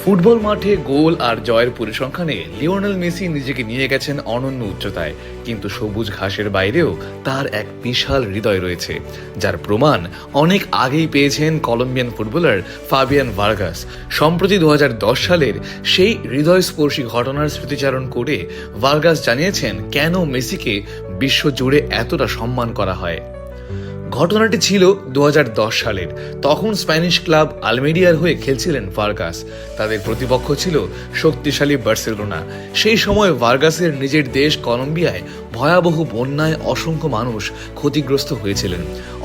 Football মাঠে গোল আর জয়ের পরিসংখ্যানে Lionel Messi নিজেকে নিয়ে গেছেন অনন্য উচ্চতায়, কিন্তু সবুজ ঘাসের বাইরেও তার এক বিশাল হৃদয় রয়েছে, যার প্রমাণ অনেক আগেই পেয়েছেন কলম্বিয়ান ফুটবলার ফাবিয়ান ভার্গাস। সম্প্রতি 2010 সালের সেই হৃদয়স্পর্শী ঘটনার স্মৃতিচারণ করে ভার্গাস জানিয়েছেন কেন মেসিকে বিশ্বজুড়ে এতটা সম্মান করা হয়। ঘটনাটি ছিল 2010 সালের। তখন স্প্যানিশ ক্লাব আলমেরিয়ার হয়ে খেলছিলেন ভার্গাস। তাদের প্রতিপক্ষ ছিল শক্তিশালী বার্সেলোনা। সেই সময় ভার্গাসের নিজের দেশ কলম্বিয়ায় ভয়াবহ বন্যায় অসংখ্য মানুষ ক্ষতিগ্রস্ত হয়েছিলেন।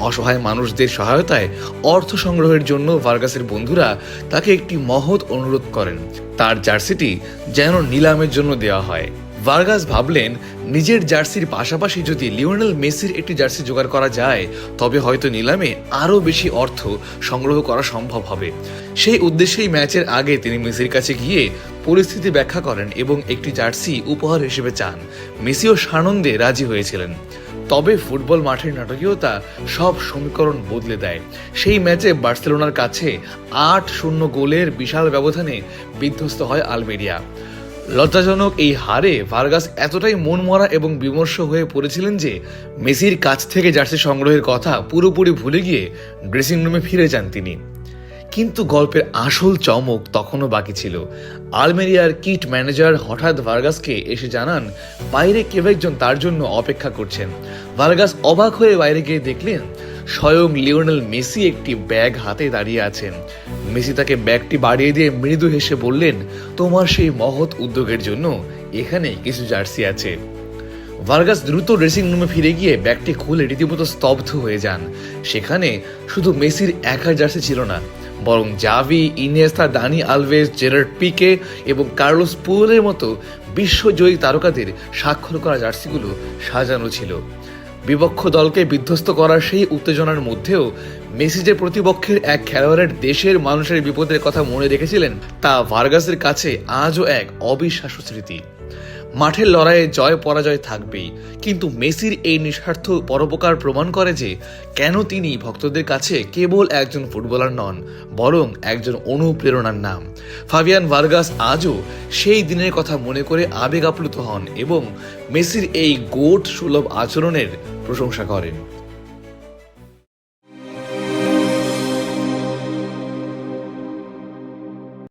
অসহায় মানুষদের সহায়তায় অর্থ সংগ্রহের জন্য ভার্গাসের বন্ধুরা তাকে একটি মহৎ অনুরোধ করেন, তার জার্সিটি যেন নিলামের জন্য দেওয়া হয়। ভার্গাস ভাবলেন, নিজের জার্সির পাশাপাশি যদি লিওনেল মেসির একটি জার্সি জোগাড় করা যায় তবে হয়তো নিলামে আরও বেশি অর্থ সংগ্রহ করা সম্ভব হবে। সেই উদ্দেশ্যেই ম্যাচের আগে তিনি মেসির কাছে গিয়ে পরিস্থিতি ব্যাখ্যা করেন এবং একটি জার্সি উপহার হিসেবে চান। মেসিও সানন্দে রাজি হয়েছিলেন। তবে ফুটবল মাঠের নাটকীয়তা সব সমীকরণ বদলে দেয়। সেই ম্যাচে বার্সেলোনার কাছে 8-0 গোলের বিশাল ব্যবধানে বিধ্বস্ত হয় আলমেরিয়া। লজ্জাজনক এই হারে ভার্গাস এতটাই মনমরা এবং বিমর্ষ হয়ে পড়েছিলেন যে মেসির কাছ থেকে জার্সি সংগ্রহের কথা পুরোপুরি ভুলে গিয়ে ড্রেসিং রুমে ফিরে যান তিনি। কিন্তু গল্পের আসল চমক তখনও বাকি ছিল। আলমেরিয়ার কিট ম্যানেজার হঠাৎ ভার্গাসকে এসে জানান বাইরে কেউ একজন তার জন্য অপেক্ষা করছেন। ভার্গাস অবাক হয়ে বাইরে গিয়ে দেখলেন স্বয়ং লিওনেল মেসি একটি ব্যাগ হাতে দাঁড়িয়ে আছেন। মেসি তাকে ব্যাগটি বাড়িয়ে দিয়ে মৃদু হেসে বললেন, তোমার সেই মহৎ উদ্যোগের জন্য এখানে কিছু জার্সি আছে। ভার্গাস দ্রুত ড্রেসিং রুমে ফিরে গিয়ে ব্যাগটি খুলে রীতিমতো স্তব্ধ হয়ে যান। সেখানে শুধু মেসির একা জার্সি ছিল না, বরং Xavi, Iniesta, Dani Alves, Gerard Pique এবং কার্লোস পুয়োলের মতো বিশ্বজয়ী তারকাদের স্বাক্ষর করা জার্সিগুলো সাজানো ছিল। বিপক্ষ দলকে বিধ্বস্ত করার সেই উত্তেজনার মধ্যেও মেসি যে প্রতিপক্ষের এক খেলোয়াড়ের দেশের মানুষের বিপদের কথা মনে রেখেছিলেন তা ভার্গাসের কাছে আজও এক অবিশ্বাস্য স্মৃতি। মাঠের লড়াইয়ে জয় পরাজয় থাকবেই, কিন্তু মেসির এই নিঃস্বার্থ পরোপকার প্রমাণ করে যে কেন তিনি ভক্তদের কাছে কেবল একজন ফুটবলার নন, বরং একজন অনুপ্রেরণার নাম। ফাবিয়ান ভার্গাস আজও সেই দিনের কথা মনে করে আবেগ আপ্লুত হন এবং মেসির এই গোট সুলভ আচরণের প্রশংসা করেন।